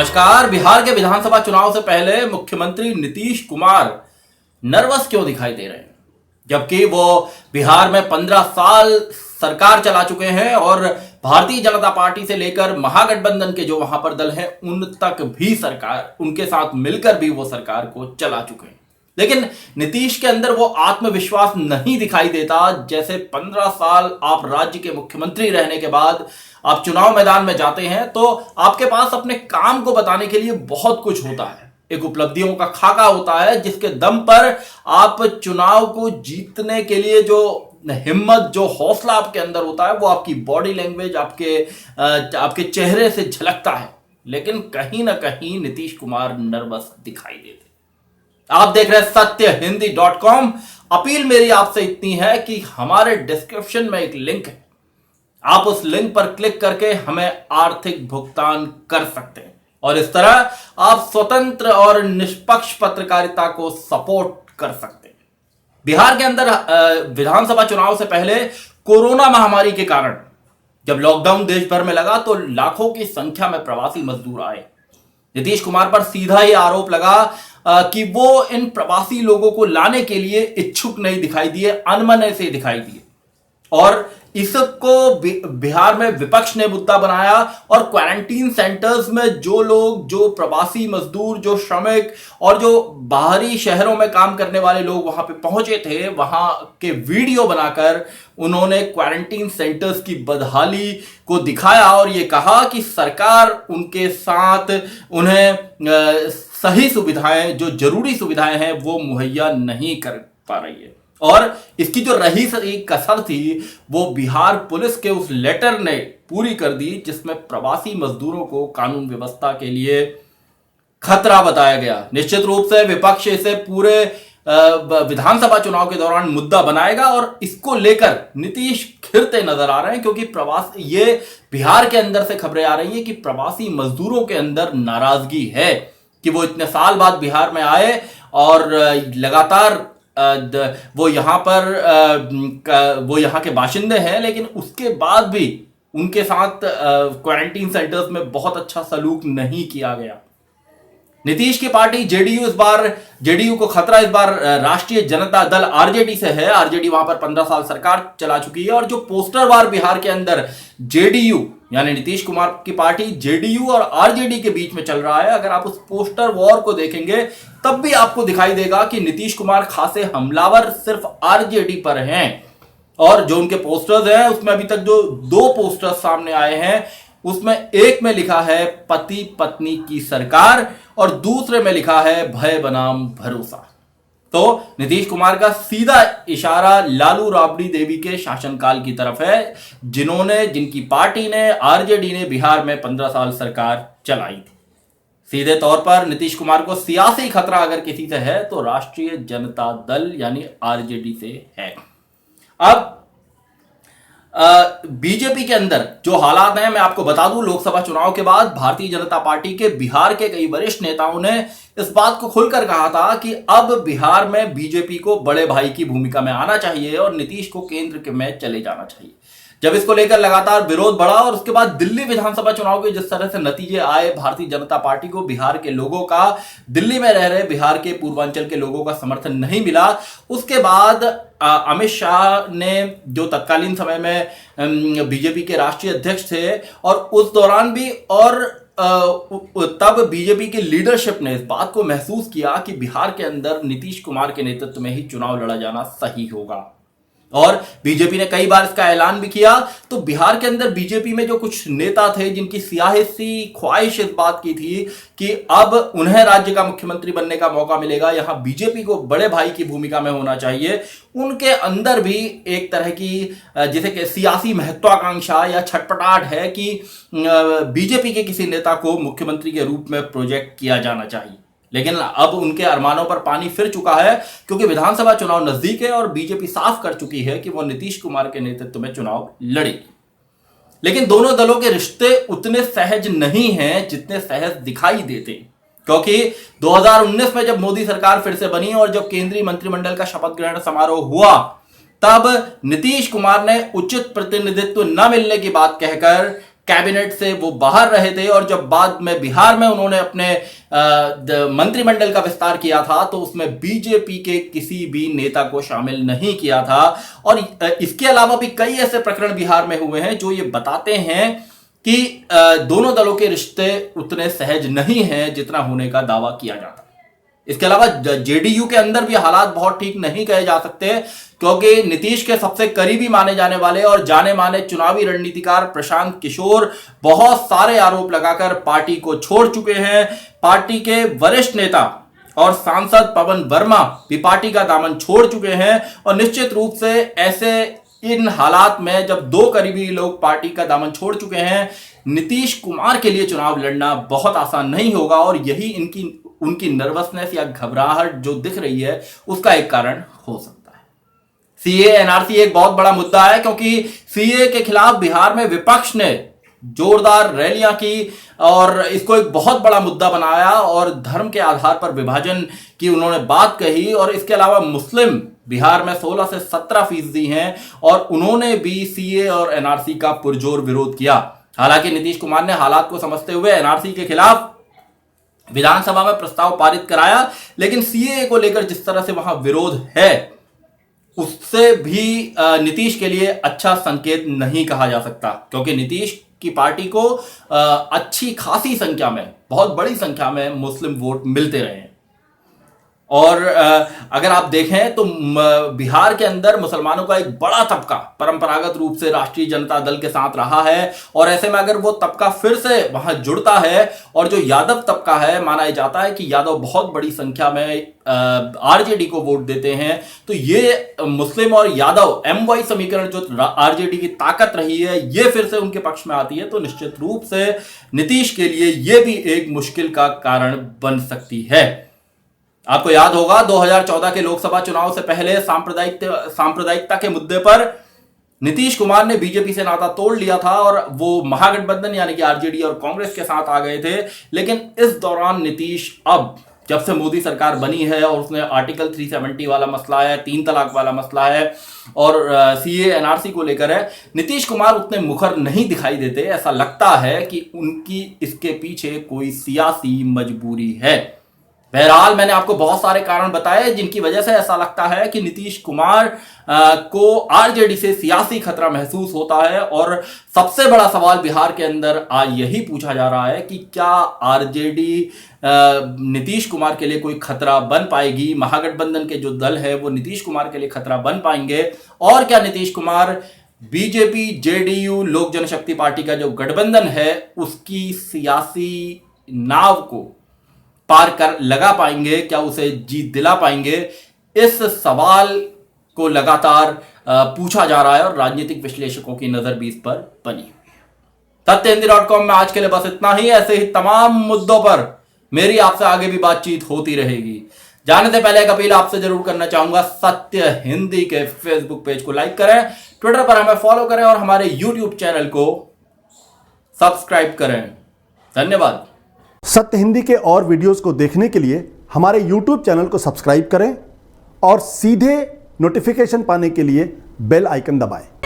नमस्कार। बिहार के विधानसभा चुनाव से पहले मुख्यमंत्री नीतीश कुमार नर्वस क्यों दिखाई दे रहे हैं, जबकि वो बिहार में 15 साल सरकार चला चुके हैं और भारतीय जनता पार्टी से लेकर महागठबंधन के जो वहां पर दल हैं उन तक भी सरकार, उनके साथ मिलकर भी वो सरकार को चला चुके हैं। लेकिन नीतीश के अंदर वो आत्मविश्वास नहीं दिखाई देता। जैसे 15 साल आप राज्य के मुख्यमंत्री रहने के बाद आप चुनाव मैदान में जाते हैं तो आपके पास अपने काम को बताने के लिए बहुत कुछ होता है, एक उपलब्धियों का खाका होता है जिसके दम पर आप चुनाव को जीतने के लिए जो हिम्मत, जो हौसला आपके अंदर होता है वो आपकी बॉडी लैंग्वेज, आपके चेहरे से झलकता है। लेकिन कहीं ना कहीं नीतीश कुमार नर्वस दिखाई देते। आप देख रहे हैं सत्यहिंदी.com। अपील मेरी आपसे इतनी है कि हमारे डिस्क्रिप्शन में एक लिंक है, आप उस लिंक पर क्लिक करके हमें आर्थिक भुगतान कर सकते हैं और इस तरह आप स्वतंत्र और निष्पक्ष पत्रकारिता को सपोर्ट कर सकते हैं। बिहार के अंदर विधानसभा चुनाव से पहले कोरोना महामारी के कारण जब लॉकडाउन देश भर में लगा तो लाखों की संख्या में प्रवासी मजदूर आए। नीतीश कुमार पर सीधा ही आरोप लगा कि वो इन प्रवासी लोगों को लाने के लिए इच्छुक नहीं दिखाई दिए, अनमने से दिखाई दिए और इसको बिहार में विपक्ष ने मुद्दा बनाया और क्वारंटीन सेंटर्स में जो लोग, जो प्रवासी मजदूर, जो श्रमिक और जो बाहरी शहरों में काम करने वाले लोग वहां पे पहुंचे थे, वहां के वीडियो बनाकर उन्होंने क्वारंटीन सेंटर्स की बदहाली को दिखाया और ये कहा कि सरकार उनके साथ उन्हें सही सुविधाएं, जो जरूरी सुविधाएं हैं वो मुहैया नहीं कर पा रही है। और इसकी जो रही सही कसर थी वो बिहार पुलिस के उस लेटर ने पूरी कर दी जिसमें प्रवासी मजदूरों को कानून व्यवस्था के लिए खतरा बताया गया। निश्चित रूप से विपक्ष इसे पूरे विधानसभा चुनाव के दौरान मुद्दा बनाएगा और इसको लेकर नीतीश खिरते नजर आ रहे हैं, क्योंकि ये बिहार के अंदर से खबरें आ रही है कि प्रवासी मजदूरों के अंदर नाराजगी है कि वो इतने साल बाद बिहार में आए और लगातार वो यहाँ के बाशिंदे हैं, लेकिन उसके बाद भी उनके साथ क्वारंटीन सेंटर्स में बहुत अच्छा सलूक नहीं किया गया। नीतीश की पार्टी जेडीयू को खतरा इस बार राष्ट्रीय जनता दल आरजेडी से है। आरजेडी वहां पर 15 साल सरकार चला चुकी है और जो पोस्टर वार बिहार के अंदर जेडीयू यानी नीतीश कुमार की पार्टी जेडीयू और आरजेडी के बीच में चल रहा है, अगर आप उस पोस्टर वॉर को देखेंगे तब भी आपको दिखाई देगा कि नीतीश कुमार खासे हमलावर सिर्फ आरजेडी पर हैं और जो उनके पोस्टर्स हैं उसमें अभी तक जो 2 पोस्टर्स सामने आए हैं उसमें एक में लिखा है पति पत्नी की सरकार और दूसरे में लिखा है भय बनाम भरोसा। तो नीतीश कुमार का सीधा इशारा लालू राबड़ी देवी के शासनकाल की तरफ है, जिनकी पार्टी ने, आरजेडी ने बिहार में 15 साल सरकार चलाई थी। सीधे तौर पर नीतीश कुमार को सियासी खतरा अगर किसी से है तो राष्ट्रीय जनता दल यानी आरजेडी से है। अब बीजेपी के अंदर जो हालात हैं मैं आपको बता दूं, लोकसभा चुनाव के बाद भारतीय जनता पार्टी के बिहार के कई वरिष्ठ नेताओं ने इस बात को खुलकर कहा था कि अब बिहार में बीजेपी को बड़े भाई की भूमिका में आना चाहिए और नीतीश को केंद्र में चले जाना चाहिए। जब इसको लेकर लगातार विरोध बढ़ा और उसके बाद दिल्ली विधानसभा चुनाव के जिस तरह से नतीजे आए, भारतीय जनता पार्टी को बिहार के लोगों का, दिल्ली में रह रहे बिहार के पूर्वांचल के लोगों का समर्थन नहीं मिला, उसके बाद अमित शाह ने, जो तत्कालीन समय में बीजेपी के राष्ट्रीय अध्यक्ष थे और उस दौरान भी, और तब बीजेपी की लीडरशिप ने इस बात को महसूस किया कि बिहार के अंदर नीतीश कुमार के नेतृत्व में ही चुनाव लड़ा जाना सही होगा और बीजेपी ने कई बार इसका ऐलान भी किया। तो बिहार के अंदर बीजेपी में जो कुछ नेता थे जिनकी सियासी ख्वाहिश इस बात की थी कि अब उन्हें राज्य का मुख्यमंत्री बनने का मौका मिलेगा, यहां बीजेपी को बड़े भाई की भूमिका में होना चाहिए, उनके अंदर भी एक तरह की जैसे कि सियासी महत्वाकांक्षा या छटपटाहट है कि बीजेपी के किसी नेता को मुख्यमंत्री के रूप में प्रोजेक्ट किया जाना चाहिए। लेकिन अब उनके अरमानों पर पानी फिर चुका है क्योंकि विधानसभा चुनाव नजदीक है और बीजेपी साफ कर चुकी है कि वो नीतीश कुमार के नेतृत्व में चुनाव लड़ेगी। लेकिन दोनों दलों के रिश्ते उतने सहज नहीं हैं जितने सहज दिखाई देते, क्योंकि 2019 में जब मोदी सरकार फिर से बनी और जब केंद्रीय मंत्रिमंडल का शपथ ग्रहण समारोह हुआ तब नीतीश कुमार ने उचित प्रतिनिधित्व न मिलने की बात कहकर कैबिनेट से वो बाहर रहे थे और जब बाद में बिहार में उन्होंने अपने मंत्रिमंडल का विस्तार किया था तो उसमें बीजेपी के किसी भी नेता को शामिल नहीं किया था। और इसके अलावा भी कई ऐसे प्रकरण बिहार में हुए हैं जो ये बताते हैं कि दोनों दलों के रिश्ते उतने सहज नहीं हैं जितना होने का दावा किया जाता है। इसके अलावा जेडीयू के अंदर भी हालात बहुत ठीक नहीं कहे जा सकते, क्योंकि नीतीश के सबसे करीबी माने जाने वाले और जाने माने चुनावी रणनीतिकार प्रशांत किशोर बहुत सारे आरोप लगाकर पार्टी को छोड़ चुके हैं। पार्टी के वरिष्ठ नेता और सांसद पवन वर्मा भी पार्टी का दामन छोड़ चुके हैं और निश्चित रूप से ऐसे इन हालात में जब दो करीबी लोग पार्टी का दामन छोड़ चुके हैं, नीतीश कुमार के लिए चुनाव लड़ना बहुत आसान नहीं होगा और यही उनकी नर्वसनेस या घबराहट जो दिख रही है उसका एक कारण हो सकता है। सीए एनआरसी एक बहुत बड़ा मुद्दा है, क्योंकि सीए के खिलाफ बिहार में विपक्ष ने जोरदार रैलियां की और इसको एक बहुत बड़ा मुद्दा बनाया और धर्म के आधार पर विभाजन की उन्होंने बात कही। और इसके अलावा मुस्लिम बिहार में 16 से 17% हैं और उन्होंने भी सीए और एनआरसी का पुरजोर विरोध किया। हालांकि नीतीश कुमार ने हालात को समझते हुए एनआरसी के खिलाफ विधानसभा में प्रस्ताव पारित कराया, लेकिन सीए को लेकर जिस तरह से वहां विरोध है उससे भी नीतीश के लिए अच्छा संकेत नहीं कहा जा सकता, क्योंकि नीतीश की पार्टी को अच्छी खासी संख्या में, बहुत बड़ी संख्या में मुस्लिम वोट मिलते रहे हैं। और अगर आप देखें तो बिहार के अंदर मुसलमानों का एक बड़ा तबका परंपरागत रूप से राष्ट्रीय जनता दल के साथ रहा है और ऐसे में अगर वो तबका फिर से वहां जुड़ता है और जो यादव तबका है, माना जाता है कि यादव बहुत बड़ी संख्या में आरजेडी को वोट देते हैं, तो ये मुस्लिम और यादव एमवाई समीकरण जो आरजेडी की ताकत रही है ये फिर से उनके पक्ष में आती है, तो निश्चित रूप से नीतीश के लिए ये भी एक मुश्किल का कारण बन सकती है। आपको याद होगा 2014 के लोकसभा चुनाव से पहले सांप्रदायिकता के मुद्दे पर नीतीश कुमार ने बीजेपी से नाता तोड़ लिया था और वो महागठबंधन यानी कि आरजेडी और कांग्रेस के साथ आ गए थे। लेकिन इस दौरान नीतीश अब जब से मोदी सरकार बनी है और उसने आर्टिकल 370 वाला मसला है, 3 तलाक वाला मसला है और सीए एनआरसी को लेकर है, नीतीश कुमार उतने मुखर नहीं दिखाई देते। ऐसा लगता है कि उनकी इसके पीछे कोई सियासी मजबूरी है। बहरहाल मैंने आपको बहुत सारे कारण बताए जिनकी वजह से ऐसा लगता है कि नीतीश कुमार को आरजेडी से सियासी खतरा महसूस होता है। और सबसे बड़ा सवाल बिहार के अंदर आज यही पूछा जा रहा है कि क्या आरजेडी नीतीश कुमार के लिए कोई खतरा बन पाएगी, महागठबंधन के जो दल है वो नीतीश कुमार के लिए खतरा बन पाएंगे, और क्या नीतीश कुमार बीजेपी जेडीयू लोक जनशक्ति पार्टी का जो गठबंधन है उसकी सियासी नाव को पार कर लगा पाएंगे, क्या उसे जीत दिला पाएंगे। इस सवाल को लगातार पूछा जा रहा है और राजनीतिक विश्लेषकों की नजर भी इस पर बनी हुई है। सत्यहिंदी.com में आज के लिए बस इतना ही। ऐसे ही तमाम मुद्दों पर मेरी आपसे आगे भी बातचीत होती रहेगी। जाने से पहले एक अपील आपसे जरूर करना चाहूंगा, सत्य हिंदी के फेसबुक पेज को लाइक करें, ट्विटर पर हमें फॉलो करें और हमारे यूट्यूब चैनल को सब्सक्राइब करें। धन्यवाद। सत्य हिंदी के और वीडियोस को देखने के लिए हमारे YouTube चैनल को सब्सक्राइब करें और सीधे नोटिफिकेशन पाने के लिए बेल आइकन दबाएं।